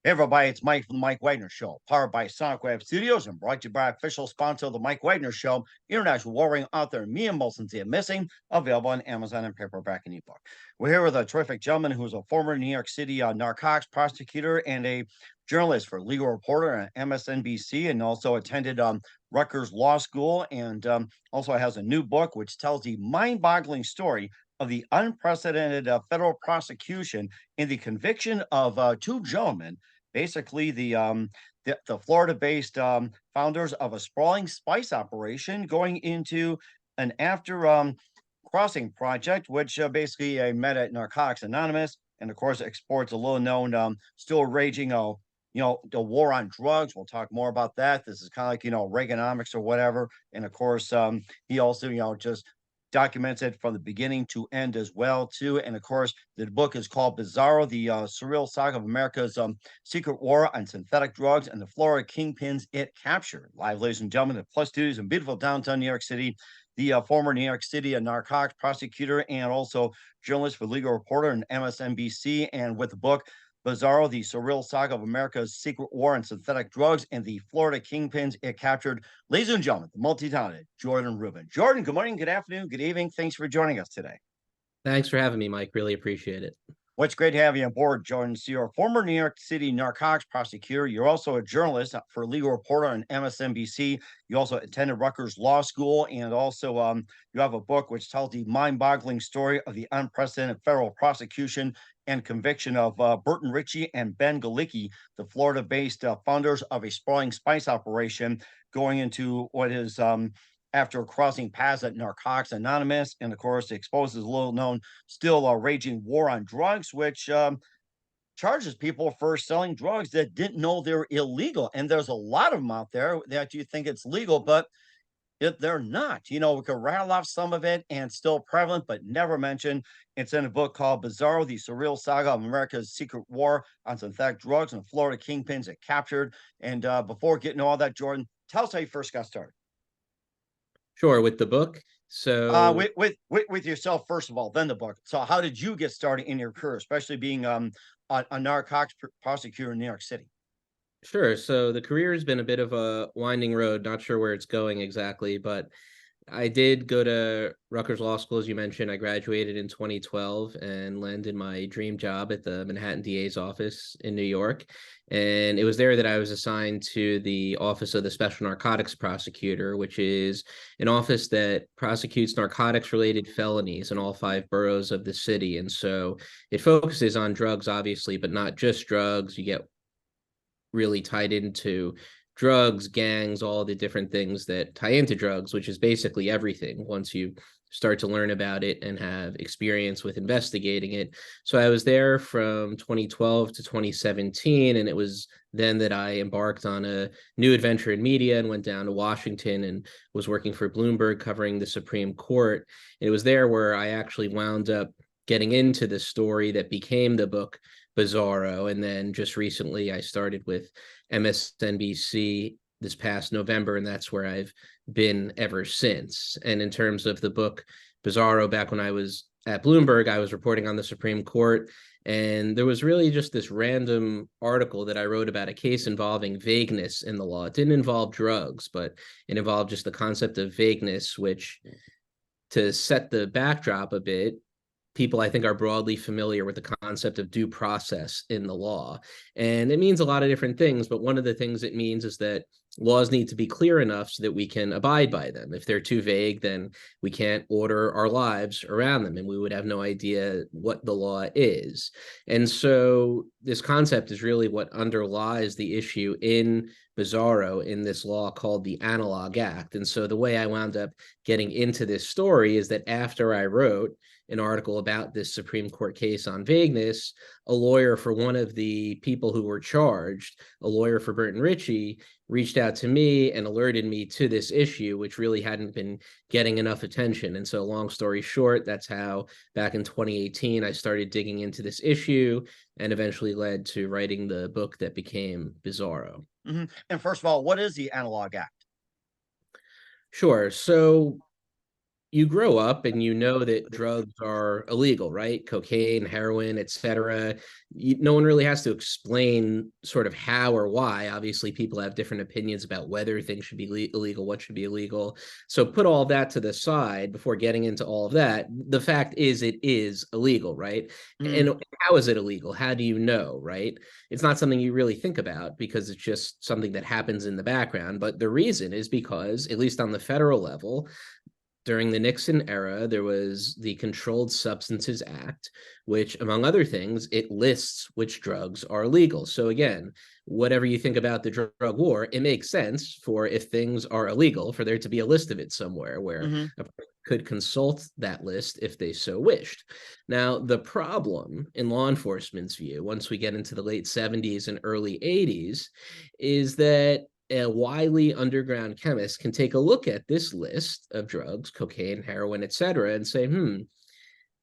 Hey everybody, it's Mike from the Mike Wagner Show, powered by Sonic Web Studios and brought to you by official sponsor of the Mike Wagner Show, international warring author Mia Molson's The Missing, available on Amazon and paperback and ebook. We're here with a terrific gentleman who's a former New York City narcotics prosecutor and a journalist for Legal Reporter at MSNBC, and also attended Rutgers Law School, and also has a new book which tells the mind-boggling story of the unprecedented federal prosecution in the conviction of two gentlemen, basically the Florida-based founders of a sprawling spice operation going into an after crossing project, which basically met at Narcotics Anonymous, and of course exports a little known, still raging, the war on drugs. We'll talk more about that. This is kind of like Reaganomics or whatever, and of course he also just documents it from the beginning to end as well too. And of course, the book is called Bizzaro, the Surreal Saga of America's secret war on synthetic drugs and the Florida Kingpins it captured. Live, ladies and gentlemen, at Plus Studios in beautiful downtown New York City, the former New York City narcotics prosecutor and also journalist for Legal Reporter and MSNBC, and with the book Bizzaro, the Surreal Saga of America's Secret War on Synthetic Drugs and the Florida Kingpins it captured. Ladies and gentlemen, the multi-talented Jordan Rubin. Jordan, good morning, good afternoon, good evening. Thanks for joining us today. Thanks for having me, Mike. Really appreciate it. Well, it's great to have you on board, Jordan. So you're a former New York City narcotics prosecutor. You're also a journalist for Legal Reporter and MSNBC. You also attended Rutgers Law School, and also you have a book which tells the mind-boggling story of the unprecedented federal prosecution and conviction of Burton Richie and Ben Galecki, the Florida-based founders of a sprawling spice operation, going into what is after crossing paths at Narcotics Anonymous, and of course exposes a little known still raging war on drugs, which charges people for selling drugs that didn't know they're illegal. And there's a lot of them out there that you think it's legal, but they're not. We could rattle off some of it and still prevalent, but never mentioned. It's in a book called Bizzaro, the Surreal Saga of America's Secret War on Synthetic Drugs and Florida Kingpins it captured. And before getting to all that, Jordan, tell us how you first got started. Sure, with the book. So with yourself first of all, then the book. So how did you get started in your career, especially being a narcotics prosecutor in New York City? sure. So the career has been a bit of a winding road. Not sure where it's going exactly, but I did go to Rutgers Law School, as you mentioned. I graduated in 2012 and landed my dream job at the Manhattan DA's office in New York. And it was there that I was assigned to the Office of the Special Narcotics Prosecutor, which is an office that prosecutes narcotics-related felonies in all 5 boroughs of the city. And so it focuses on drugs, obviously, but not just drugs. You get really tied into drugs, gangs, all the different things that tie into drugs, which is basically everything once you start to learn about it and have experience with investigating it. So I was there from 2012 to 2017, and it was then that I embarked on a new adventure in media and went down to Washington and was working for Bloomberg covering the Supreme Court. And it was there where I actually wound up getting into the story that became the book Bizzaro. And then just recently I started with MSNBC this past November, and that's where I've been ever since. And in terms of the book Bizzaro, back when I was at Bloomberg, I was reporting on the Supreme Court, and there was really just this random article that I wrote about a case involving vagueness in the law. It didn't involve drugs, but it involved just the concept of vagueness, which, to set the backdrop a bit, people I think are broadly familiar with the concept of due process in the law. And it means a lot of different things, but one of the things it means is that laws need to be clear enough so that we can abide by them. If they're too vague, then we can't order our lives around them, and we would have no idea what the law is. And so this concept is really what underlies the issue in Bizzaro, in this law called the Analogue Act. And so the way I wound up getting into this story is that after I wrote an article about this Supreme Court case on vagueness, a lawyer for one of the people who were charged, a lawyer for Burton Richie, reached out to me and alerted me to this issue, which really hadn't been getting enough attention. And so long story short, that's how back in 2018, I started digging into this issue and eventually led to writing the book that became Bizzaro. Mm-hmm. And first of all, what is the Analog Act? Sure. So you grow up and you know that drugs are illegal, right? Cocaine, heroin, etc. No one really has to explain sort of how or why. Obviously, people have different opinions about whether things should be illegal, what should be illegal. So put all that to the side before getting into all of that. The fact is, it is illegal, right? Mm-hmm. And how is it illegal? How do you know, right? It's not something you really think about because it's just something that happens in the background. But the reason is because, at least on the federal level, during the Nixon era, there was the Controlled Substances Act, which, among other things, it lists which drugs are illegal. So again, whatever you think about the drug war, it makes sense for, if things are illegal, for there to be a list of it somewhere where Mm-hmm. a person could consult that list if they so wished. Now, the problem in law enforcement's view, once we get into the late 70s and early 80s, is that a wily underground chemist can take a look at this list of drugs, cocaine, heroin, etc., and say,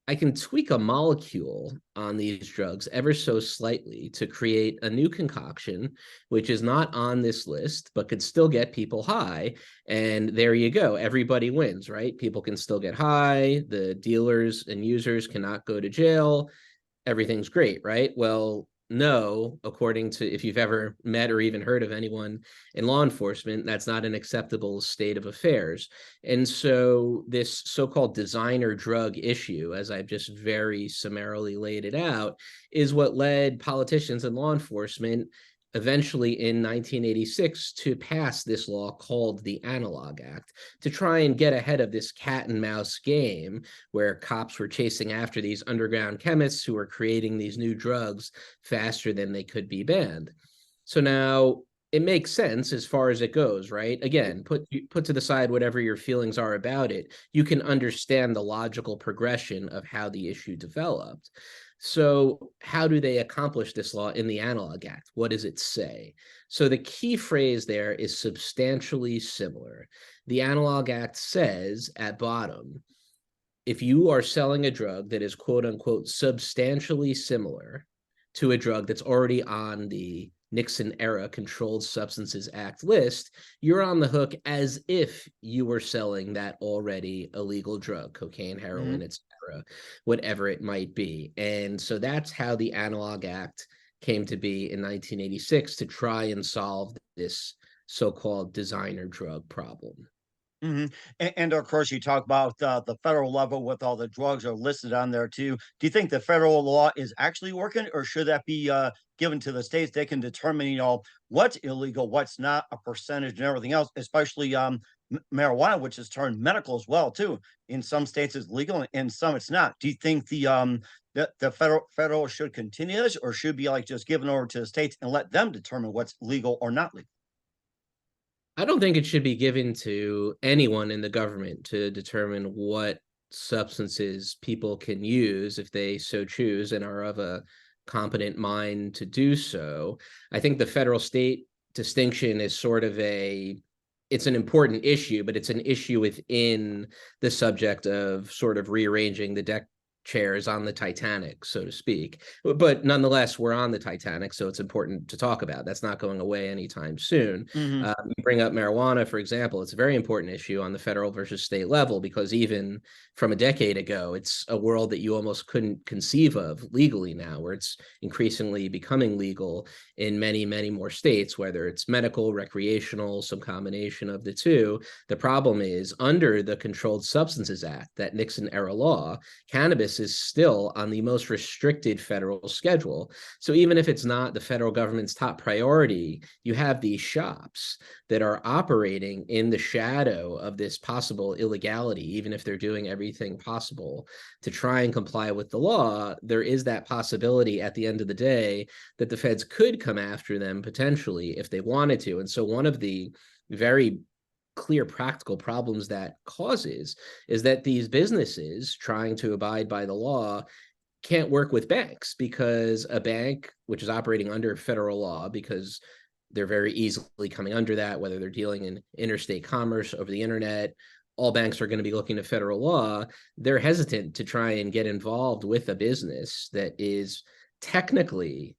I can tweak a molecule on these drugs ever so slightly to create a new concoction, which is not on this list, but could still get people high. And there you go. Everybody wins, right? People can still get high. The dealers and users cannot go to jail. Everything's great, right? Well, no, according to, if you've ever met or even heard of anyone in law enforcement, that's not an acceptable state of affairs. And so this so-called designer drug issue, as I've just very summarily laid it out, is what led politicians and law enforcement eventually in 1986 to pass this law called the Analogue Act, to try and get ahead of this cat and mouse game where cops were chasing after these underground chemists who were creating these new drugs faster than they could be banned. So now it makes sense as far as it goes, right? Again, put to the side whatever your feelings are about it. You can understand the logical progression of how the issue developed. So how do they accomplish this law in the Analogue Act? What does it say? So the key phrase there is substantially similar. The Analogue Act says at bottom, if you are selling a drug that is quote unquote substantially similar to a drug that's already on the Nixon era Controlled Substances Act list, you're on the hook as if you were selling that already illegal drug, cocaine, heroin, Mm-hmm. etc., whatever it might be. And so that's how the Analogue Act came to be in 1986 to try and solve this so-called designer drug problem. Mm-hmm. And of course, you talk about the federal level with all the drugs are listed on there too. Do you think the federal law is actually working, or should that be given to the states? They can determine, what's illegal, what's not, a percentage, and everything else. Especially marijuana, which is turned medical as well too. In some states, it's legal, and in some it's not. Do you think the federal should continue this, or should be like just given over to the states and let them determine what's legal or not legal? I don't think it should be given to anyone in the government to determine what substances people can use if they so choose and are of a competent mind to do so. I think the federal state distinction is sort of it's an important issue, but it's an issue within the subject of sort of rearranging the deck chairs on the Titanic, so to speak. But nonetheless, we're on the Titanic, so it's important to talk about. That's not going away anytime soon. Mm-hmm. You bring up marijuana, for example. It's a very important issue on the federal versus state level because even from a decade ago, it's a world that you almost couldn't conceive of legally now, where it's increasingly becoming legal in many, many more states, whether it's medical, recreational, some combination of the two. The problem is, under the Controlled Substances Act, that Nixon era law, cannabis is still on the most restricted federal schedule. So even if it's not the federal government's top priority, you have these shops that are operating in the shadow of this possible illegality, even if they're doing everything possible to try and comply with the law. There is that possibility at the end of the day that the feds could come after them potentially if they wanted to. And so one of the very clear practical problems that causes is that these businesses trying to abide by the law can't work with banks, because a bank which is operating under federal law, because they're very easily coming under that, whether they're dealing in interstate commerce over the internet, all banks are going to be looking to federal law. They're hesitant to try and get involved with a business that is technically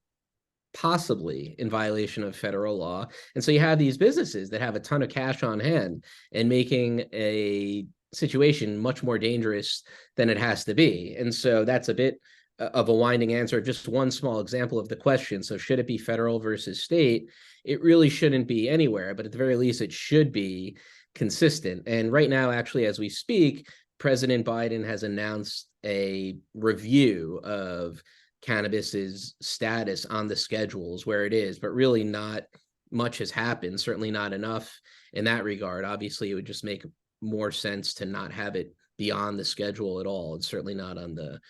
possibly in violation of federal law. And so you have these businesses that have a ton of cash on hand and making a situation much more dangerous than it has to be. And so that's a bit of a winding answer, just one small example of the question. So should it be federal versus state? It really shouldn't be anywhere, but at the very least, it should be consistent. And right now, actually, as we speak, President Biden has announced a review of cannabis's status on the schedules where it is, but really not much has happened, certainly not enough in that regard. Obviously, it would just make more sense to not have it be on the schedule at all. It's certainly not on the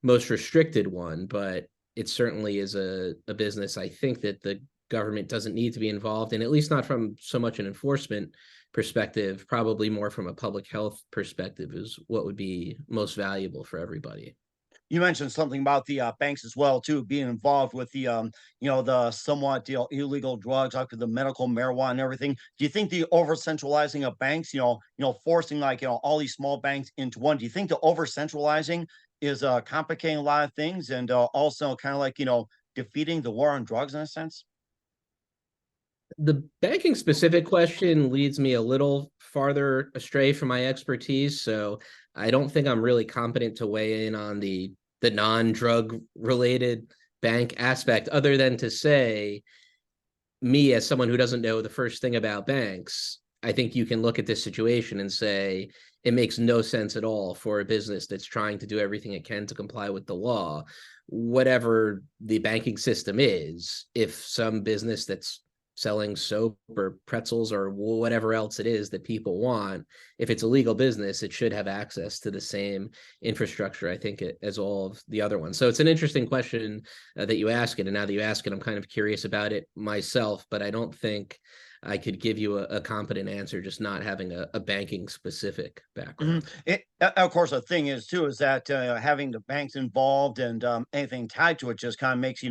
most restricted one, but it certainly is a business I think that the government doesn't need to be involved in, at least not from so much an enforcement perspective, probably more from a public health perspective is what would be most valuable for everybody. You mentioned something about the banks as well, too, being involved with the, the somewhat illegal drugs, like the medical marijuana and everything. Do you think the over centralizing of banks, forcing like all these small banks into one? Do you think the over centralizing is complicating a lot of things and also kind of like defeating the war on drugs in a sense? The banking specific question leads me a little farther astray from my expertise, so I don't think I'm really competent to weigh in on the non-drug related bank aspect, other than to say, me as someone who doesn't know the first thing about banks, I think you can look at this situation and say it makes no sense at all for a business that's trying to do everything it can to comply with the law, whatever the banking system is. If some business that's selling soap or pretzels or whatever else it is that people want, if it's a legal business, it should have access to the same infrastructure, I think, as all of the other ones. So it's an interesting question that you ask it. And now that you ask it, I'm kind of curious about it myself, but I don't think I could give you a competent answer, just not having a banking specific background. Of course, the thing is too is that having the banks involved and anything tied to it just kind of makes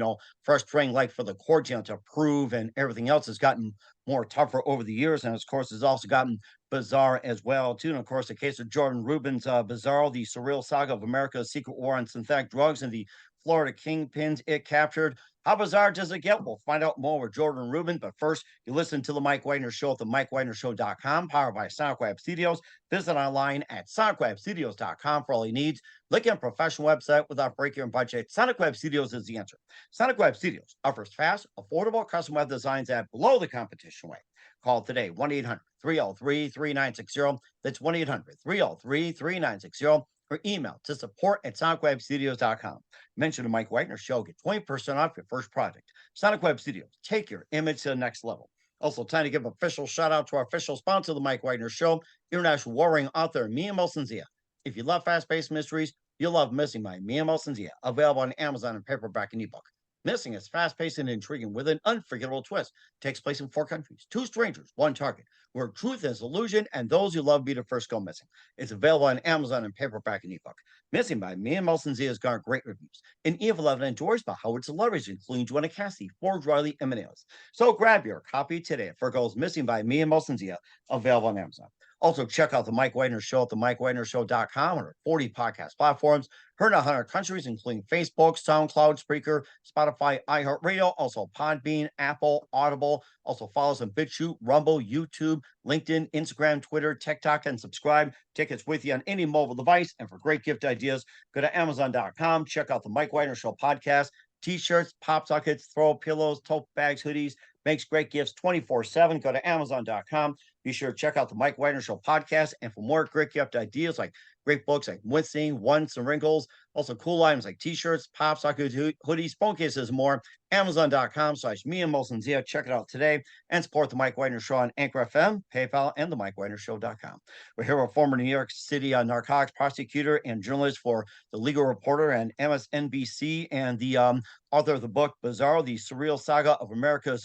frustrating, like for the courts, to prove, and everything else has gotten more tougher over the years, and of course, has also gotten bizarre as well too. And of course, the case of Jordan Rubin's Bizzaro, the surreal saga of America's secret war on synthetic drugs and the Florida Kingpins it captured. How bizarre does it get? We'll find out more with Jordan Rubin. But first, you listen to the Mike Wagner Show at the MikeWagnerShow.com, powered by SonicWeb Studios. Visit online at SonicWebStudios.com for all your needs. Look at a professional website without breaking your budget. SonicWeb Studios is the answer. SonicWeb Studios offers fast, affordable custom web designs at below the competition rate. Call today, 1-800-303-3960. That's 1-800-303-3960. Or email to support@sonicwebstudios.com. Mention the Mike Wagner Show. Get 20% off your first project. Sonic Web Studios. Take your image to the next level. Also, time to give an official shout out to our official sponsor, the Mike Wagner Show, international warring author Mia Molson-Zia. If you love fast-paced mysteries, you'll love Missing by Mia Molson-Zia, available on Amazon in paperback and ebook. Missing is fast-paced and intriguing with an unforgettable twist. Takes place in 4 countries, 2 strangers, 1 target, where truth is illusion and those you love be the first go missing. It's available on Amazon in paperback and ebook. Missing by Mia Molson-Zia has garnered great reviews. And Eve 11 enjoys by Howard celebrities, including Joanna Cassidy, Ford Riley, and Menelas. So grab your copy today for Girls Missing by Mia Molson-Zia, available on Amazon. Also, check out the Mike Wagner Show at the MikeWagnerShow.com or 40 podcast platforms. Heard in 100 countries, including Facebook, SoundCloud, Spreaker, Spotify, iHeartRadio, also Podbean, Apple, Audible. Also follow us on BitChute, Rumble, YouTube, LinkedIn, Instagram, Twitter, TikTok, and subscribe. Tickets with you on any mobile device. And for great gift ideas, go to Amazon.com. Check out the Mike Wagner Show podcast. T-shirts, pop sockets, throw pillows, tote bags, hoodies. Makes great gifts 24/7. Go to Amazon.com. Be sure to check out the Mike Wagner Show podcast. And for more great gift ideas like great books like Wincing, Once and Wrinkles, also cool items like t-shirts, pop sockets, hoodies, phone cases, and more. Amazon.com/Mia Molson-Zia. Check it out today and support the Mike Wagner Show on Anchor FM, PayPal, and the MikeWagnerShow.com. We're here with former New York City narcotics prosecutor and journalist for the Legal Reporter and MSNBC, and the author of the book Bizzaro, the Surreal Saga of America's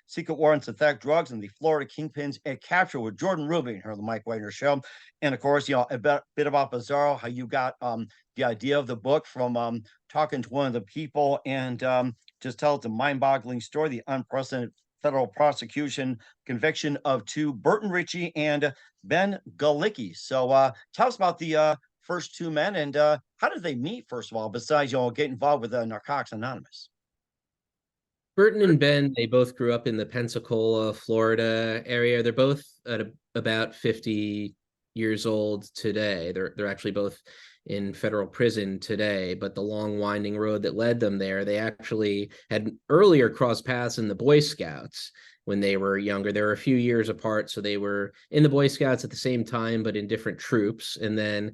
secret war on synthetic drugs and the Florida Kingpins it captured, with Jordan Rubin here on the Mike Wagner Show. And of course, a bit about Bizzaro, how you got the idea of the book from talking to one of the people, and just tell it's a mind-boggling story, the unprecedented federal prosecution conviction of 2 Burton Richie and Ben Galecki. So tell us about the first 2 men, and how did they meet, first of all, besides get involved with Narcotics Anonymous? Burton and Ben, they both grew up in the Pensacola, Florida area. They're both at about 50 years old today. They're actually both in federal prison today, but the long winding road that led them there, they actually had earlier crossed paths in the Boy Scouts when they were younger. They were a few years apart, so they were in the Boy Scouts at the same time, but in different troops. And then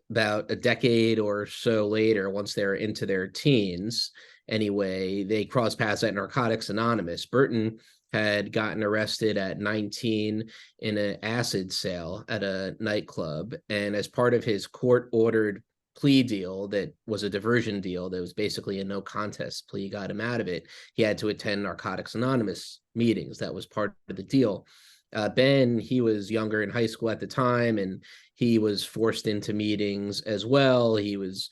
about a decade or so later, once they're into their teens, anyway, they crossed paths at Narcotics Anonymous. Burton had gotten arrested at 19 in an acid sale at a nightclub. And as part of his court-ordered plea deal that was a diversion deal that was basically a no contest plea, got him out of it, he had to attend Narcotics Anonymous meetings. That was part of the deal. Ben, he was younger in high school at the time, and he was forced into meetings as well. He was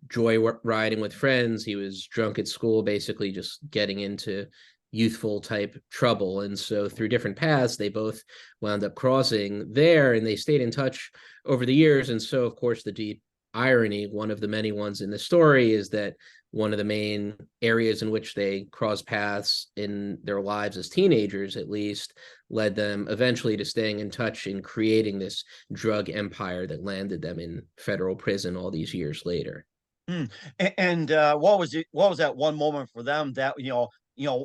joyriding with friends. He was drunk at school, basically just getting into youthful type trouble. And so through different paths, they both wound up crossing there, and they stayed in touch over the years. And so, of course, the deep irony, one of the many ones in the story, is that one of the main areas in which they crossed paths in their lives as teenagers, at least, led them eventually to staying in touch and creating this drug empire that landed them in federal prison all these years later. And what was it? What was that one moment for them that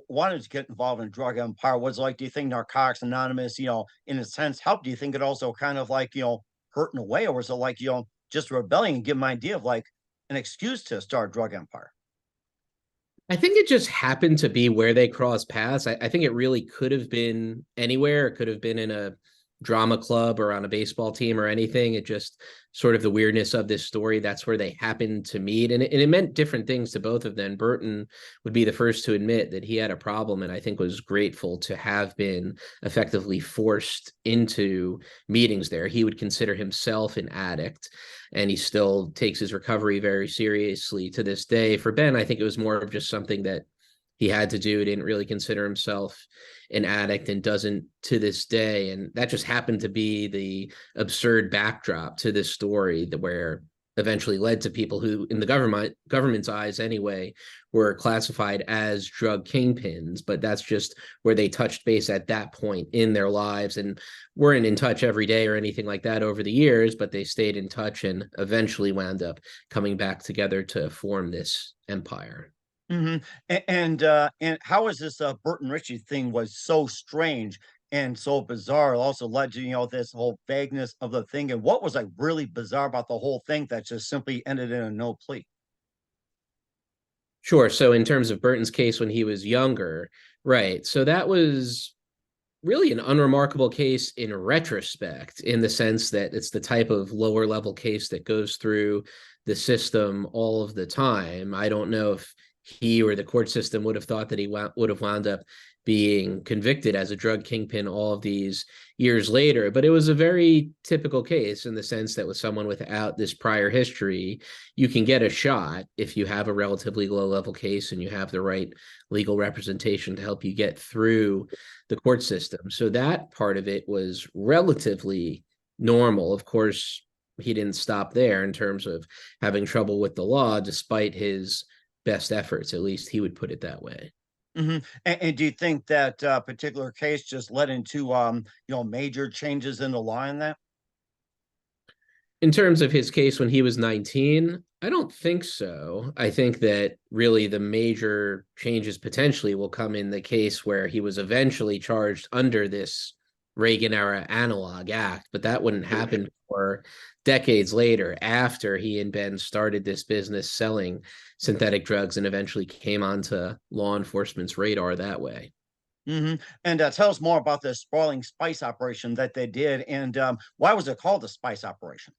wanted to get involved in drug empire? Was like, do you think Narcotics Anonymous, in a sense, helped? Do you think it also kind of like hurt in a way, or was it like just rebelling and give them an idea of like an excuse to start a drug empire? I think it just happened to be where they crossed paths. I think it really could have been anywhere. It could have been in a drama club or on a baseball team or anything. It just sort of the weirdness of this story. That's where they happened to meet. And it meant different things to both of them. Burton would be the first to admit that he had a problem, and I think was grateful to have been effectively forced into meetings there. He would consider himself an addict, and he still takes his recovery very seriously to this day. For Ben, I think it was more of just something that he had to do. He didn't really consider himself an addict and doesn't to this day. And that just happened to be the absurd backdrop to this story, that where eventually led to people who, in the government's eyes anyway, were classified as drug kingpins. But that's just where they touched base at that point in their lives, and weren't in touch every day or anything like that over the years, but they stayed in touch and eventually wound up coming back together to form this empire. Mm-hmm. And how is this Burton Richie thing was so strange and so bizarre? It also led to this whole vagueness of the thing. And what was like really bizarre about the whole thing that just simply ended in a no plea? Sure. So in terms of Burton's case when he was younger, right. So that was really an unremarkable case in retrospect, in the sense that it's the type of lower level case that goes through the system all of the time. I don't know if he or the court system would have thought that he would have wound up being convicted as a drug kingpin all of these years later. But it was a very typical case in the sense that with someone without this prior history, you can get a shot if you have a relatively low level case and you have the right legal representation to help you get through the court system. So that part of it was relatively normal. Of course, he didn't stop there in terms of having trouble with the law, despite his best efforts. At least he would put it that way. Mm-hmm. And do you think that particular case just led into major changes in the law in that? In terms of his case when he was 19, I don't think so. I think that really the major changes potentially will come in the case where he was eventually charged under this Reagan era Analogue Act, but that wouldn't happen for decades later, after he and Ben started this business selling synthetic drugs and eventually came onto law enforcement's radar that way. Mm-hmm. And tell us more about the sprawling spice operation that they did, and why was it called the spice operation?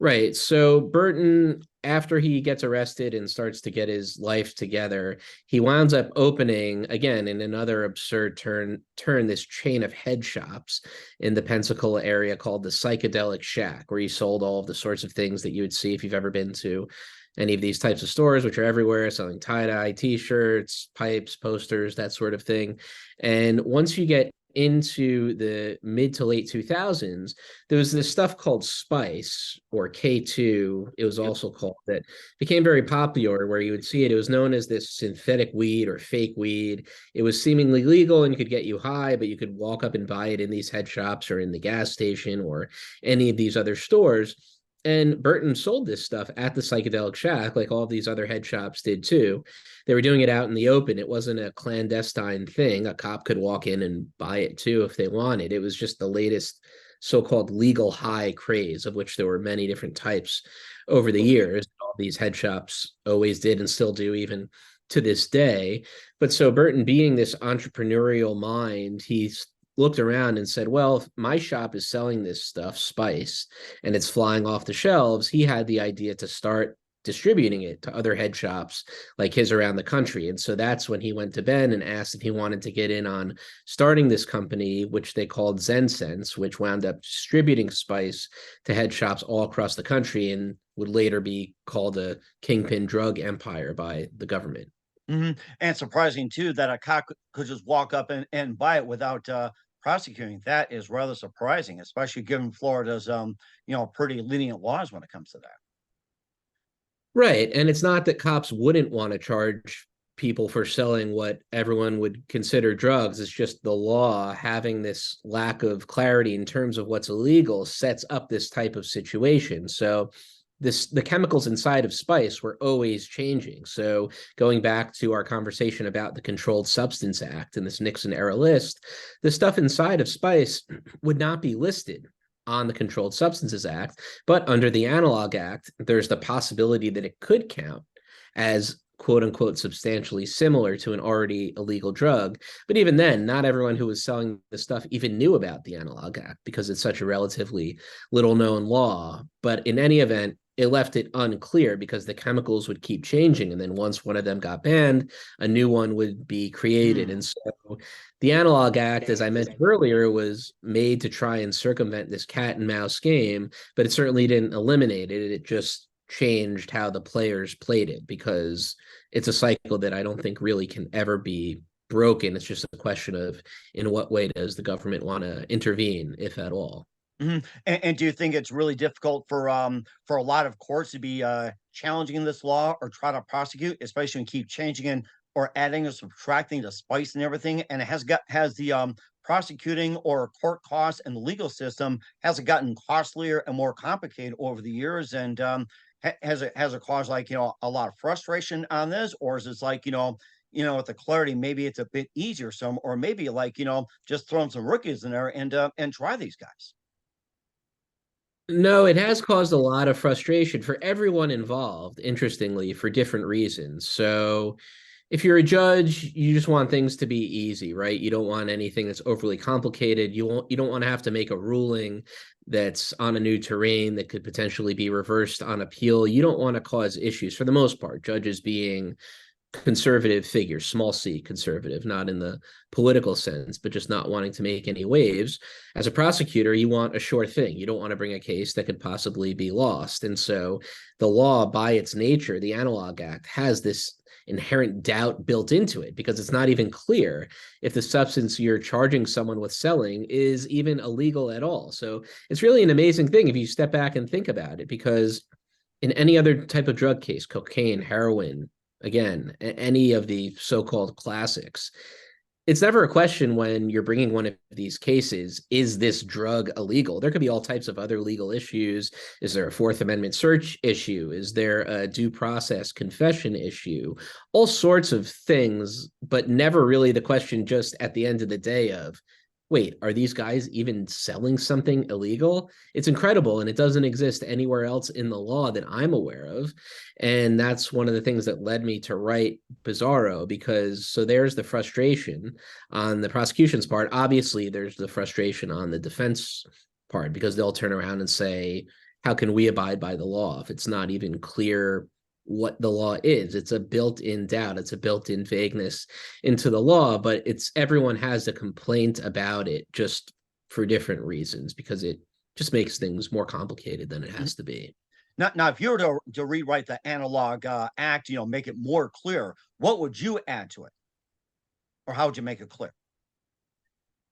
Right. So Burton, after he gets arrested and starts to get his life together, he winds up opening, again, in another absurd turn, this chain of head shops in the Pensacola area called the Psychedelic Shack, where he sold all of the sorts of things that you would see if you've ever been to any of these types of stores, which are everywhere, selling tie-dye t-shirts, pipes, posters, that sort of thing. And once you get into the mid to late 2000s, there was this stuff called spice, or K2, it was Yep. also called, that became very popular, where you would see it. It was known as this synthetic weed or fake weed. It was seemingly legal and could get you high, but you could walk up and buy it in these head shops or in the gas station or any of these other stores. And Burton sold this stuff at the Psychedelic Shack, like all of these other head shops did too. They were doing it out in the open. It wasn't a clandestine thing. A cop could walk in and buy it too if they wanted. It was just the latest so-called legal high craze, of which there were many different types over the years. All these head shops always did and still do, even to this day. But so Burton, being this entrepreneurial mind, he's looked around and said, well, if my shop is selling this stuff, spice, and it's flying off the shelves, he had the idea to start distributing it to other head shops like his around the country. And so that's when he went to Ben and asked if he wanted to get in on starting this company, which they called Zen Sense, which wound up distributing spice to head shops all across the country and would later be called a kingpin drug empire by the government. And surprising too that a cop could just walk up and buy it without prosecuting. That is rather surprising, especially given Florida's pretty lenient laws when it comes to that. Right. And it's not that cops wouldn't want to charge people for selling what everyone would consider drugs. It's just the law having this lack of clarity in terms of what's illegal sets up this type of situation. So the chemicals inside of spice were always changing. So going back to our conversation about the Controlled Substance Act and this Nixon era list, the stuff inside of spice would not be listed on the Controlled Substances Act, but under the Analogue Act, there's the possibility that it could count as quote unquote substantially similar to an already illegal drug. But even then, not everyone who was selling the stuff even knew about the Analogue Act because it's such a relatively little known law. But in any event, it left it unclear because the chemicals would keep changing. And then once one of them got banned, a new one would be created. And so the Analogue Act, as I mentioned earlier, was made to try and circumvent this cat and mouse game, but it certainly didn't eliminate it. It just changed how the players played it, because it's a cycle that I don't think really can ever be broken. It's just a question of in what way does the government want to intervene, if at all. And do you think it's really difficult for a lot of courts to be challenging this law or try to prosecute, especially when keep changing in or adding or subtracting the spice and everything? And it has the prosecuting or court costs and the legal system, has it gotten costlier and more complicated over the years? And has it caused like a lot of frustration on this, or is it like with the clarity, maybe it's a bit easier some, or maybe like just throwing some rookies in there and try these guys? No, it has caused a lot of frustration for everyone involved, interestingly, for different reasons. So if you're a judge, you just want things to be easy, right? You don't want anything that's overly complicated. You don't want to have to make a ruling that's on a new terrain that could potentially be reversed on appeal. You don't want to cause issues for the most part, judges being conservative figures, small c conservative, not in the political sense, but just not wanting to make any waves. As a prosecutor, you want a sure thing. You don't want to bring a case that could possibly be lost. And so the law, by its nature, the Analogue Act, has this inherent doubt built into it because it's not even clear if the substance you're charging someone with selling is even illegal at all. So it's really an amazing thing if you step back and think about it, because in any other type of drug case, cocaine, heroin, again, any of the so-called classics, it's never a question when you're bringing one of these cases, is this drug illegal? There could be all types of other legal issues. Is there a Fourth Amendment search issue? Is there a due process confession issue? All sorts of things, but never really the question just at the end of the day of, wait, are these guys even selling something illegal? It's incredible, and it doesn't exist anywhere else in the law that I'm aware of. And that's one of the things that led me to write Bizzaro, because so there's the frustration on the prosecution's part. Obviously, there's the frustration on the defense part, because they'll turn around and say, how can we abide by the law if it's not even clear what the law is? It's a built-in doubt, it's a built-in vagueness into the law, but it's everyone has a complaint about it just for different reasons, because it just makes things more complicated than it has to be. Now, if you were to rewrite the Analog Act, make it more clear, what would you add to it, or how would you make it clear?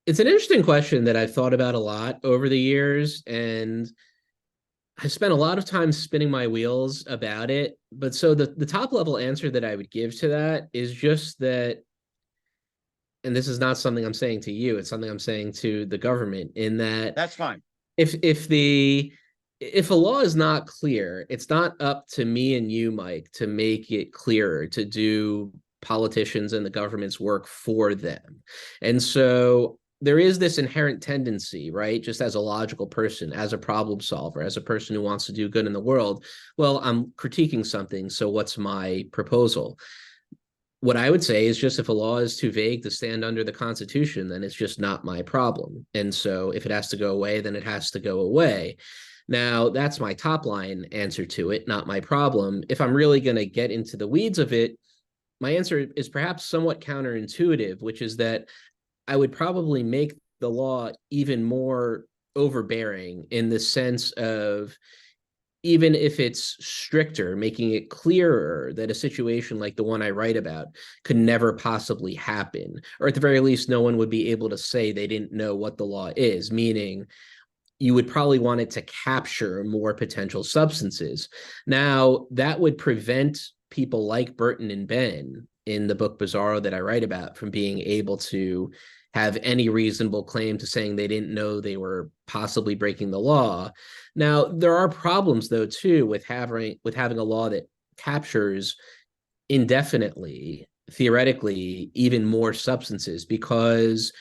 It's an interesting question that I've thought about a lot over the years, and I spent a lot of time spinning my wheels about it. But so the top level answer that I would give to that is just that, and this is not something I'm saying to you, it's something I'm saying to the government, in that That's fine. if a law is not clear, it's not up to me and you, Mike, to make it clearer, to do politicians and the government's work for them. And so there is this inherent tendency, right? Just as a logical person, as a problem solver, as a person who wants to do good in the world, well, I'm critiquing something, so what's my proposal? What I would say is, just if a law is too vague to stand under the Constitution, then it's just not my problem. And so if it has to go away, then it has to go away. Now, that's my top line answer to it, not my problem. If I'm really going to get into the weeds of it, my answer is perhaps somewhat counterintuitive, which is that I would probably make the law even more overbearing, in the sense of, even if it's stricter, making it clearer that a situation like the one I write about could never possibly happen, or at the very least, no one would be able to say they didn't know what the law is, meaning you would probably want it to capture more potential substances. Now, that would prevent people like Burton and Ben in the book Bizzaro that I write about from being able to have any reasonable claim to saying they didn't know they were possibly breaking the law. Now, there are problems, though, too, with having a law that captures indefinitely, theoretically, even more substances, because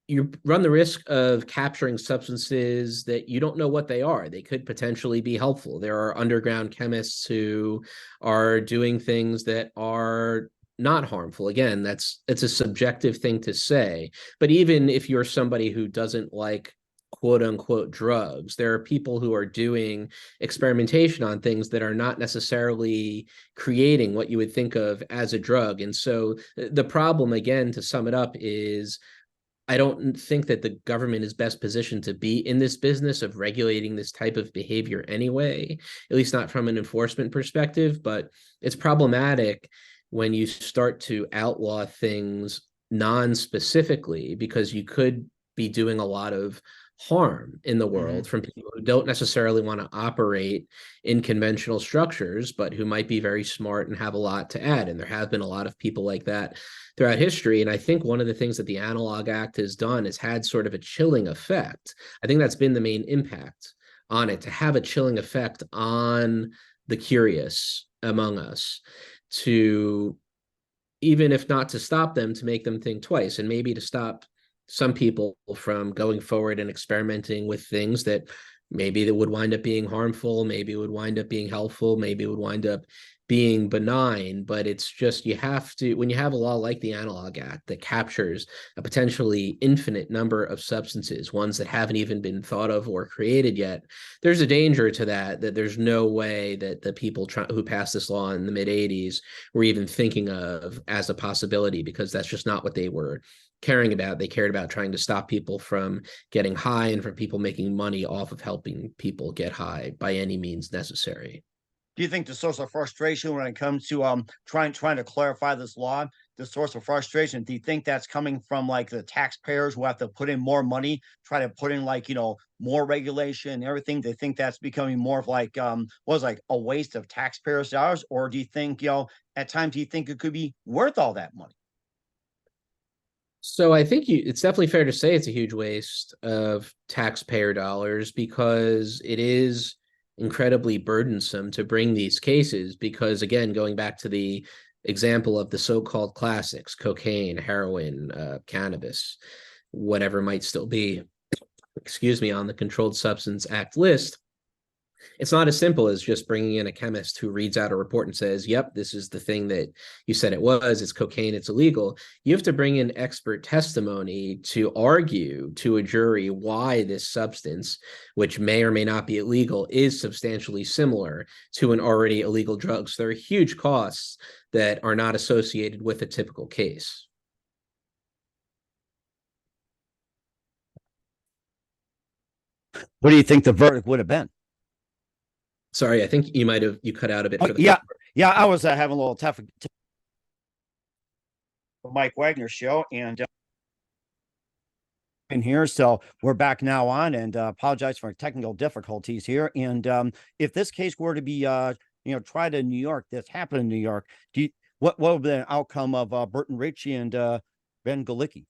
you run the risk of capturing substances that you don't know what they are. They could potentially be helpful. There are underground chemists who are doing things that are not harmful. Again, it's a subjective thing to say. But even if you're somebody who doesn't like quote unquote drugs, there are people who are doing experimentation on things that are not necessarily creating what you would think of as a drug. And so the problem, again, to sum it up, is I don't think that the government is best positioned to be in this business of regulating this type of behavior anyway, at least not from an enforcement perspective. But it's problematic when you start to outlaw things non-specifically, because you could be doing a lot of harm in the world from people who don't necessarily want to operate in conventional structures, but who might be very smart and have a lot to add. And there have been a lot of people like that throughout history. And I think one of the things that the Analogue Act has done is had sort of a chilling effect. I think that's been the main impact on it, to have a chilling effect on the curious among us, to, even if not to stop them, to make them think twice, and maybe to stop some people from going forward and experimenting with things that maybe that would wind up being harmful, maybe it would wind up being helpful, maybe it would wind up being benign. But it's just, you have to, when you have a law like the Analogue Act that captures a potentially infinite number of substances, ones that haven't even been thought of or created yet, there's a danger to that there's no way that the people who passed this law in the mid-'80s were even thinking of as a possibility, because that's just not what they were caring about. They cared about trying to stop people from getting high and from people making money off of helping people get high by any means necessary. Do you think the source of frustration when it comes to trying to clarify this law, the source of frustration, do you think that's coming from like the taxpayers who have to put in more money, try to put in like, more regulation and everything? They think that's becoming more of like was like a waste of taxpayers' dollars? Or do you think, at times, do you think it could be worth all that money? So I think it's definitely fair to say it's a huge waste of taxpayer dollars, because it is incredibly burdensome to bring these cases. Because again, going back to the example of the so-called classics, cocaine, heroin, cannabis, whatever might still be, excuse me, on the Controlled Substance Act list, it's not as simple as just bringing in a chemist who reads out a report and says, yep, this is the thing that you said it was, it's cocaine, it's illegal. You have to bring in expert testimony to argue to a jury why this substance, which may or may not be illegal, is substantially similar to an already illegal drug. So there are huge costs that are not associated with a typical case. What do you think the verdict would have been? Sorry, I think you cut out a bit. Oh, yeah, I was having a little tough. Mike Wagner show, and in here. So we're back now on, and apologize for technical difficulties here. And if this case were to be, tried in New York, this happened in New York, what would be the outcome of Burton Richie and Ben Galecki?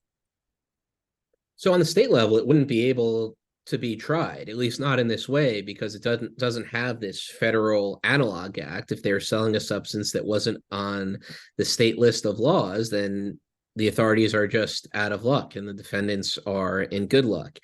So on the state level, it wouldn't be able to be tried, at least not in this way, because it doesn't have this federal analog act. If they're selling a substance that wasn't on the state list of laws, then the authorities are just out of luck and the defendants are in good luck.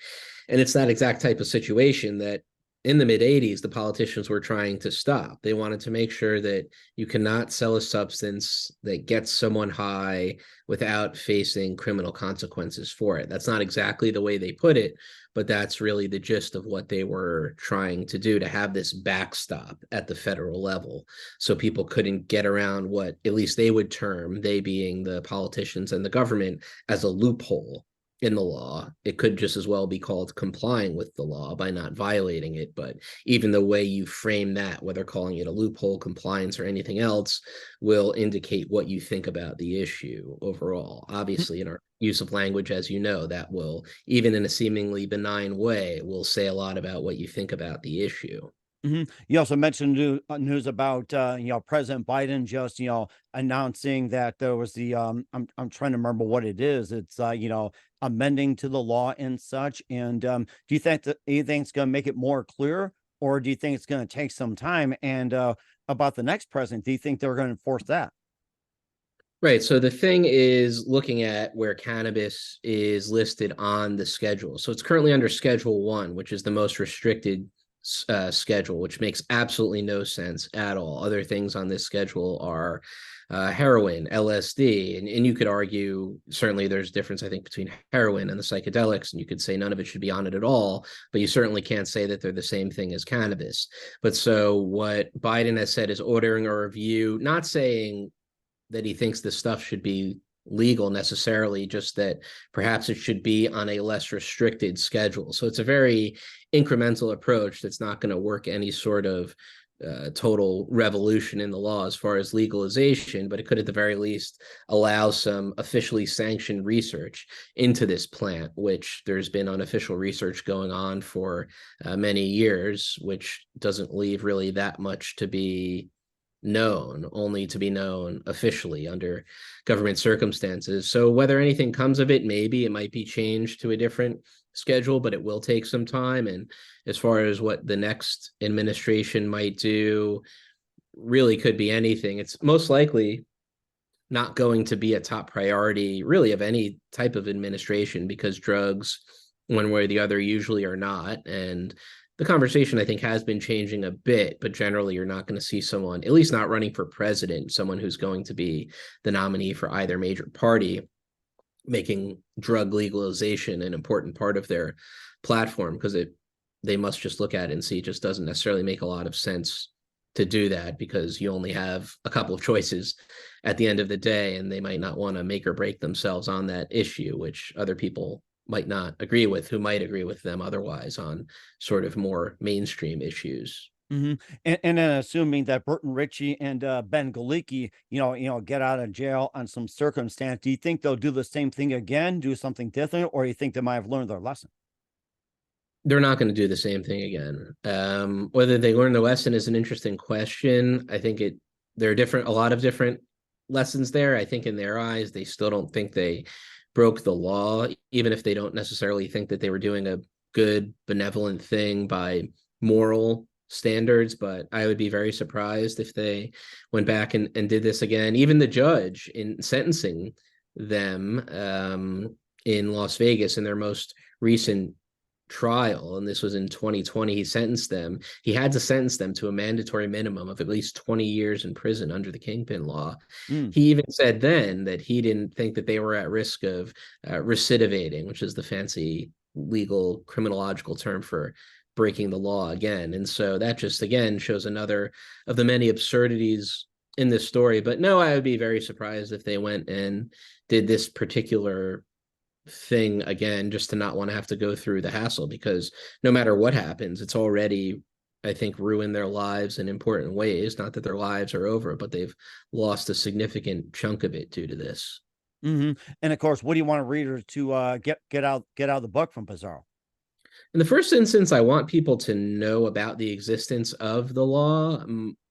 And it's that exact type of situation that in the mid 80s, the politicians were trying to stop. They wanted to make sure that you cannot sell a substance that gets someone high without facing criminal consequences for it. That's not exactly the way they put it, but that's really the gist of what they were trying to do, to have this backstop at the federal level so people couldn't get around what at least they would term, they being the politicians and the government, as a loophole in the law. It could just as well be called complying with the law by not violating it. But even the way you frame that, whether calling it a loophole, compliance, or anything else, will indicate what you think about the issue overall. Obviously, in our use of language, as you know, that will, even in a seemingly benign way, will say a lot about what you think about the issue. You also mentioned news about President Biden just announcing that there was the I'm trying to remember what it is. It's amending to the law and such. And do you think that anything's going to make it more clear, or do you think it's going to take some time? And about the next president, do you think they're going to enforce that? Right. So the thing is looking at where cannabis is listed on the schedule. So it's currently under Schedule 1, which is the most restricted schedule, which makes absolutely no sense at all. Other things on this schedule are heroin, LSD, and you could argue certainly there's a difference, I think, between heroin and the psychedelics, and you could say none of it should be on it at all, but you certainly can't say that they're the same thing as cannabis. But so what Biden has said is ordering a review, not saying that he thinks this stuff should be legal necessarily, just that perhaps it should be on a less restricted schedule. So it's a very incremental approach that's not going to work any sort of total revolution in the law as far as legalization, but it could at the very least allow some officially sanctioned research into this plant, which there's been unofficial research going on for many years, which doesn't leave really that much to be known, only to be known officially under government circumstances. So whether anything comes of it, maybe it might be changed to a different schedule, but it will take some time. And as far as what the next administration might do, really could be anything. It's most likely not going to be a top priority really of any type of administration, because drugs, one way or the other, usually are not. And the conversation, I think, has been changing a bit, but generally you're not going to see someone, at least not running for president, someone who's going to be the nominee for either major party, making drug legalization an important part of their platform, because they must just look at it and see it just doesn't necessarily make a lot of sense to do that, because you only have a couple of choices at the end of the day, and they might not want to make or break themselves on that issue, which other people might not agree with, who might agree with them otherwise on sort of more mainstream issues. And then assuming that Burton Richie and Ben Galecki, get out of jail on some circumstance, do you think they'll do the same thing again, do something different, or you think they might have learned their lesson? They're not going to do the same thing again. Whether they learn the lesson is an interesting question. I think there are a lot of different lessons there. I think in their eyes, they still don't think they broke the law, even if they don't necessarily think that they were doing a good, benevolent thing by moral standards. But I would be very surprised if they went back and did this again. Even the judge in sentencing them in Las Vegas in their most recent trial, and this was in 2020, he had to sentence them to a mandatory minimum of at least 20 years in prison under the Kingpin law. He even said then that he didn't think that they were at risk of recidivating, which is the fancy legal criminological term for breaking the law again. And so that just again shows another of the many absurdities in this story. But no, I would be very surprised if they went and did this particular thing again, just to not want to have to go through the hassle, because no matter what happens, it's already, I think, ruined their lives in important ways. Not that their lives are over, but they've lost a significant chunk of it due to this. And of course, what do you want a reader to get out of the book from Bizzaro? In the first instance, I want people to know about the existence of the law.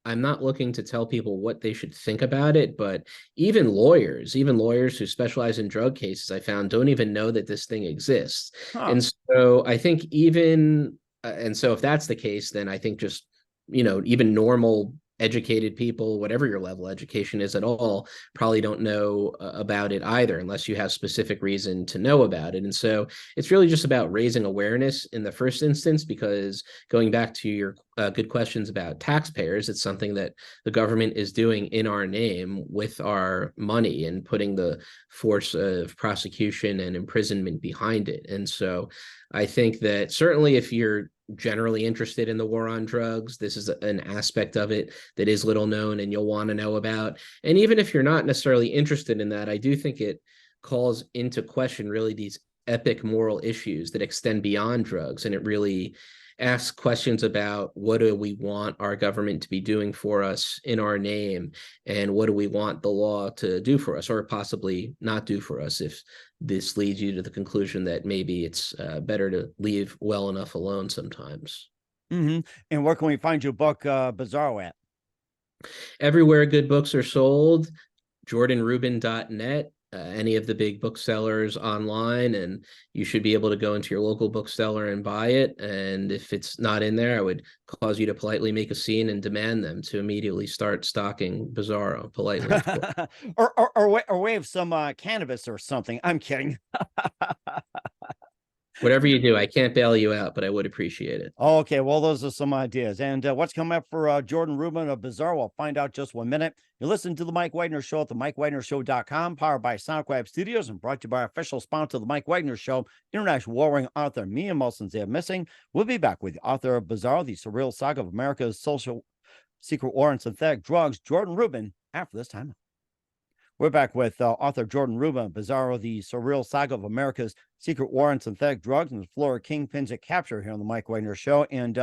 I'm not looking to tell people what they should think about it, but even lawyers who specialize in drug cases, I found don't even know that this thing exists. Huh. And so I think and so if that's the case, then I think just, even normal educated people, whatever your level of education is at all, probably don't know about it either, unless you have specific reason to know about it. And so it's really just about raising awareness in the first instance, because going back to your good questions about taxpayers, it's something that the government is doing in our name with our money and putting the force of prosecution and imprisonment behind it. And so I think that certainly if you're generally interested in the war on drugs, this is an aspect of it that is little known and you'll want to know about. And even if you're not necessarily interested in that, I do think it calls into question really these epic moral issues that extend beyond drugs. And it really asks questions about what do we want our government to be doing for us in our name, and what do we want the law to do for us, or possibly not do for us, if this leads you to the conclusion that maybe it's better to leave well enough alone sometimes. And where can we find your book, Bizzaro, at? Everywhere good books are sold, jordanrubin.net, any of the big booksellers online, and you should be able to go into your local bookseller and buy it. And if it's not in there, I would cause you to politely make a scene and demand them to immediately start stocking Bizzaro politely. or wave some cannabis or something. I'm kidding. Whatever you do, I can't bail you out, but I would appreciate it. Okay, well, those are some ideas. And what's coming up for Jordan Rubin of Bizzaro? I'll find out just 1 minute. You listen to the Mike Wagner Show at the MikeWagnerShow.com, powered by SoundCloud Studios, and brought to you by our official sponsor of the Mike Wagner Show, international warring author Mia Molson's They're Missing. We'll be back with the author of Bizzaro, the surreal saga of America's social secret war on synthetic drugs, Jordan Rubin, after this time. We're back with author Jordan Rubin, Bizzaro, the surreal saga of America's secret war on synthetic drugs and the Florida Kingpins that capture here on the Mike Wagner Show. And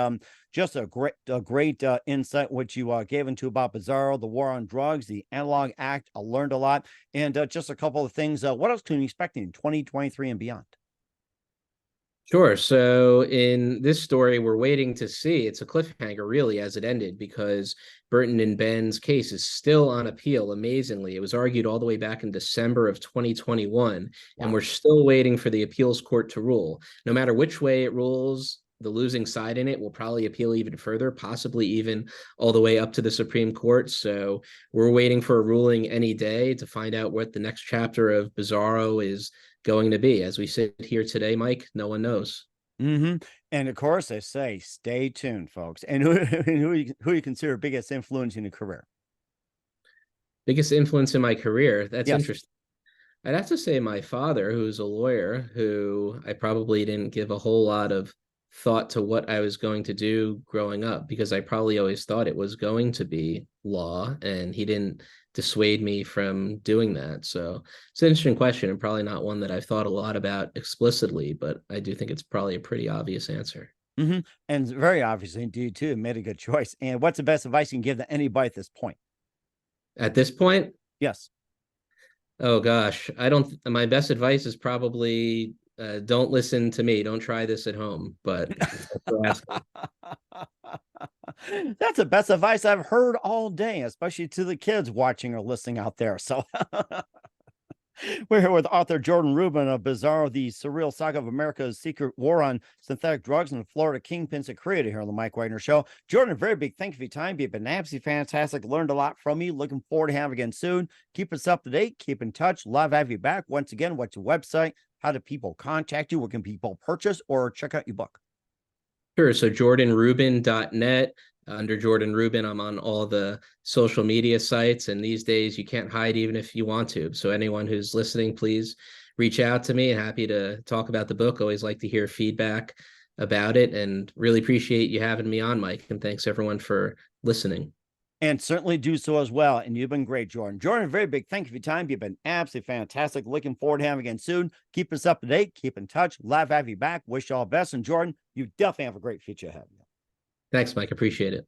just a great insight which you gave into about Bizzaro, the war on drugs, the Analogue Act. I learned a lot. And just a couple of things. What else can we expect in 2023 and beyond? Sure. So in this story, we're waiting to see. It's a cliffhanger, really, as it ended, because Burton and Ben's case is still on appeal. Amazingly, it was argued all the way back in December of 2021, and we're still waiting for the appeals court to rule. No matter which way it rules, the losing side in it will probably appeal even further, possibly even all the way up to the Supreme Court. So we're waiting for a ruling any day to find out what the next chapter of Bizzaro is going to be. As we sit here today, Mike, no one knows. And of course, I say, stay tuned, folks. And who you consider biggest influence in your career? Biggest influence in my career? That's Yes. interesting. I'd have to say my father, who's a lawyer, who I probably didn't give a whole lot of thought to what I was going to do growing up, because I probably always thought it was going to be law, and he didn't dissuade me from doing that. So it's an interesting question, and probably not one that I've thought a lot about explicitly, but I do think it's probably a pretty obvious answer. And very obvious indeed, too. Made a good choice. And what's the best advice you can give to anybody at this point? At this point? Yes. Oh gosh, my best advice is probably don't listen to me. Don't try this at home. But that's the best advice I've heard all day, especially to the kids watching or listening out there. So we're here with author Jordan Rubin of Bizzaro, the surreal saga of America's secret war on synthetic drugs and the Florida Kingpins that created here on the Mike Wagner Show. Jordan, a very big thank you for your time. You've been absolutely fantastic. Learned a lot from you. Looking forward to having you again soon. Keep us up to date. Keep in touch. Love to have you back. Once again, what's your website? How do people contact you? Where can people purchase or check out your book? Sure. So jordanrubin.net. Under Jordan Rubin, I'm on all the social media sites, and these days you can't hide even if you want to. So anyone who's listening, please reach out to me. Happy to talk about the book. Always like to hear feedback about it, and really appreciate you having me on, Mike. And thanks everyone for listening. And certainly do so as well. And you've been great, Jordan. Jordan, very big thank you for your time. You've been absolutely fantastic. Looking forward to having you again soon. Keep us up to date. Keep in touch. Love to have you back. Wish you all the best. And Jordan, you definitely have a great future ahead. Thanks, Mike. Appreciate it.